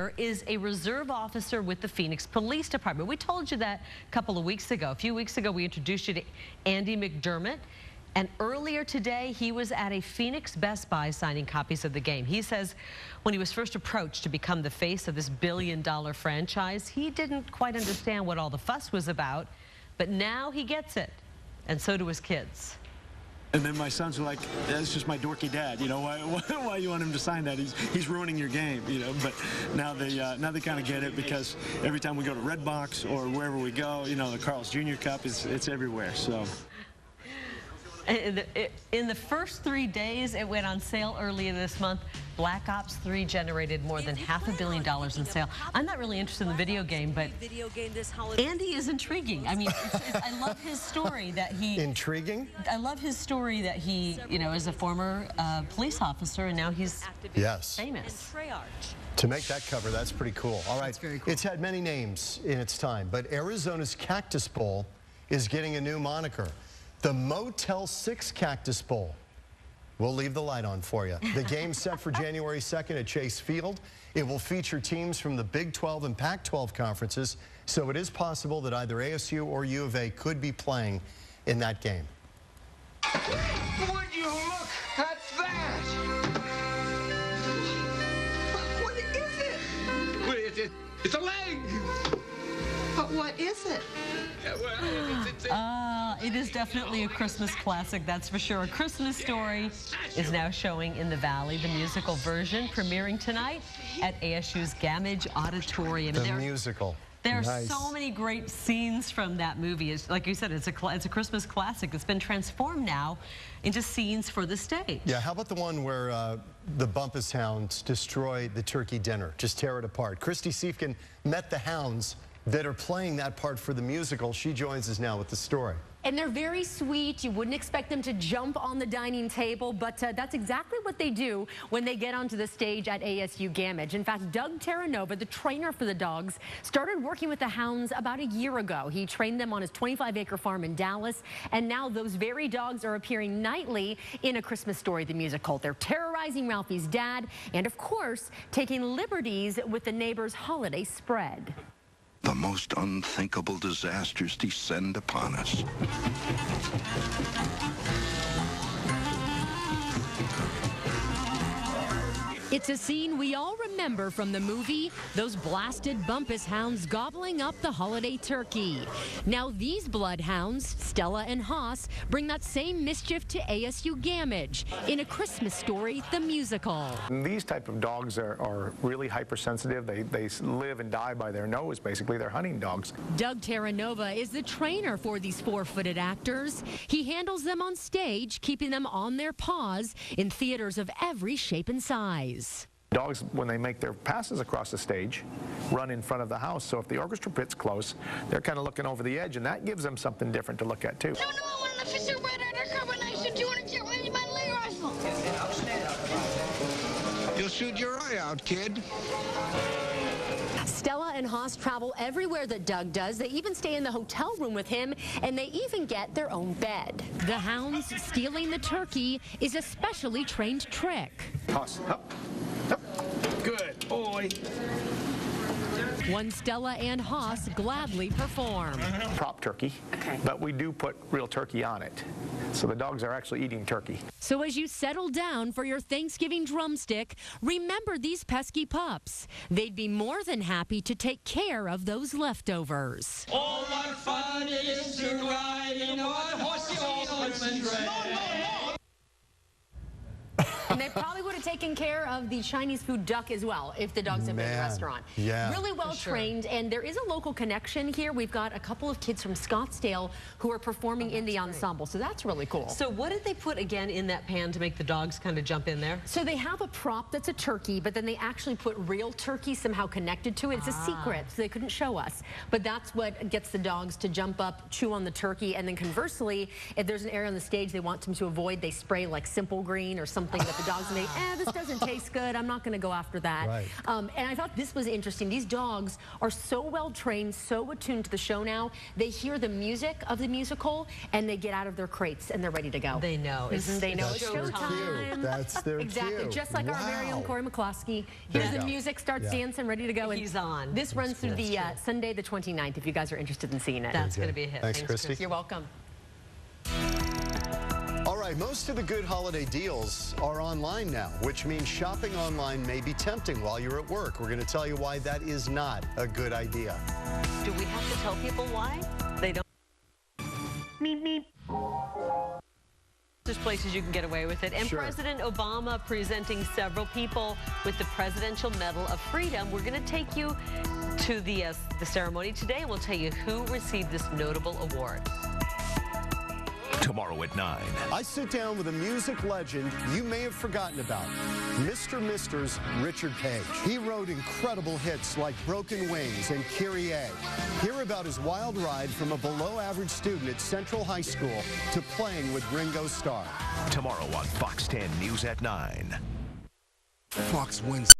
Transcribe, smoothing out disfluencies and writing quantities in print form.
here is a reserve officer with the Phoenix Police Department. We told you that a couple of weeks ago. A few weeks ago, we introduced you to Andy McDermott. And earlier today, he was at a Phoenix Best Buy signing copies of the game. He says when he was first approached to become the face of this billion-dollar franchise, he didn't quite understand what all the fuss was about. But now he gets it. And so do his kids. And then my sons are like, that's just my dorky dad, you know, why you want him to sign that? He's ruining your game, you know. But now they kind of get it, because every time we go to Redbox or wherever we go, you know, the Carl's Jr. Cup, it's everywhere, so. In the first 3 days, it went on sale earlier this month. Black Ops 3 generated more than $500 million in sale. I'm not really interested in the video game, but Andy is intriguing. I mean, I love his story that he... Intriguing? I love his story that he, you know, is a former police officer, and now he's famous. To make that cover, that's pretty cool. All right, that's very cool. It's had many names in its time, but Arizona's Cactus Bowl is getting a new moniker. The Motel 6 Cactus Bowl. We'll leave the light on for you. The game's set for January 2nd at Chase Field. It will feature teams from the Big 12 and Pac-12 conferences, so it is possible that either ASU or U of A could be playing in that game. Would you look at that? What is it? It's a leg! But what is it? It is definitely a Christmas classic, that's for sure. A Christmas Story is now showing in the Valley, the musical version, premiering tonight at ASU's Gamage Auditorium. The musical. There are so many great scenes from that movie. Like you said, it's a Christmas classic. It's been transformed now into scenes for the stage. Yeah, how about the one where the Bumpus Hounds destroy the turkey dinner, just tear it apart? Christy Siefkin met the hounds that are playing that part for the musical. She joins us now with the story. And they're very sweet. You wouldn't expect them to jump on the dining table, but that's exactly what they do when they get onto the stage at ASU Gamage. In fact, Doug Terranova, the trainer for the dogs, started working with the hounds about a year ago. He trained them on his 25-acre farm in Dallas, and now those very dogs are appearing nightly in A Christmas Story, the musical. They're terrorizing Ralphie's dad and, of course, taking liberties with the neighbor's holiday spread. The most unthinkable disasters descend upon us. It's a scene we all remember from the movie, those blasted Bumpus hounds gobbling up the holiday turkey. Now these bloodhounds, Stella and Haas, bring that same mischief to ASU Gamage in A Christmas Story, the musical. These type of dogs are really hypersensitive. They live and die by their nose, basically. They're hunting dogs. Doug Terranova is the trainer for these four-footed actors. He handles them on stage, keeping them on their paws in theaters of every shape and size. Dogs, when they make their passes across the stage, run in front of the house. So if the orchestra pit's close, they're kind of looking over the edge, and that gives them something different to look at, too. No, I want an official red undercover knife and 200 shot range by Lee rifle. You'll shoot your eye out, kid. Stella and Haas travel everywhere that Doug does. They even stay in the hotel room with him, and they even get their own bed. The hounds stealing the turkey is a specially trained trick. Haas, up, up. Good boy. One Stella and Haas gladly perform. Prop turkey, but we do put real turkey on it. So the dogs are actually eating turkey. So as you settle down for your Thanksgiving drumstick, remember these pesky pups. They'd be more than happy to take care of those leftovers. Oh, what fun it is to ride in a horsey open sleigh. And they probably would have taken care of the Chinese food duck as well if the dogs had been in the restaurant. Yeah. Really well trained, and there is a local connection here. We've got a couple of kids from Scottsdale who are performing in the ensemble, so that's really cool. So what did they put again in that pan to make the dogs kind of jump in there? So they have a prop that's a turkey, but then they actually put real turkey somehow connected to it. It's a secret, so they couldn't show us. But that's what gets the dogs to jump up, chew on the turkey, and then conversely, if there's an area on the stage they want them to avoid, they spray like Simple Green or something that the dogs and this doesn't taste good. I'm not going to go after that. Right. And I thought this was interesting. These dogs are so well trained, so attuned to the show now. They hear the music of the musical and they get out of their crates and they're ready to go. They know. They know it's their showtime. cue. That's their Exactly. cue. Just like our very own Wow. Corey McCloskey. There Here's you the go. music, starts Yeah. dancing, ready to go. And He's on. This runs through the Sunday the 29th if you guys are interested in seeing it. That's going to be a hit. Thanks, Christy. You're welcome. All right, most of the good holiday deals are online now, which means shopping online may be tempting while you're at work. We're going to tell you why that is not a good idea. Do we have to tell people why? They don't. Meep, meep. There's places you can get away with it. And Sure. President Obama presenting several people with the Presidential Medal of Freedom. We're going to take you to the ceremony today, and we'll tell you who received this notable award. Tomorrow at 9. I sit down with a music legend you may have forgotten about, Mr. Misters Richard Page. He wrote incredible hits like Broken Wings and Kyrie. Hear about his wild ride from a below-average student at Central High School to playing with Ringo Starr. Tomorrow on Fox 10 News at 9. Fox wins.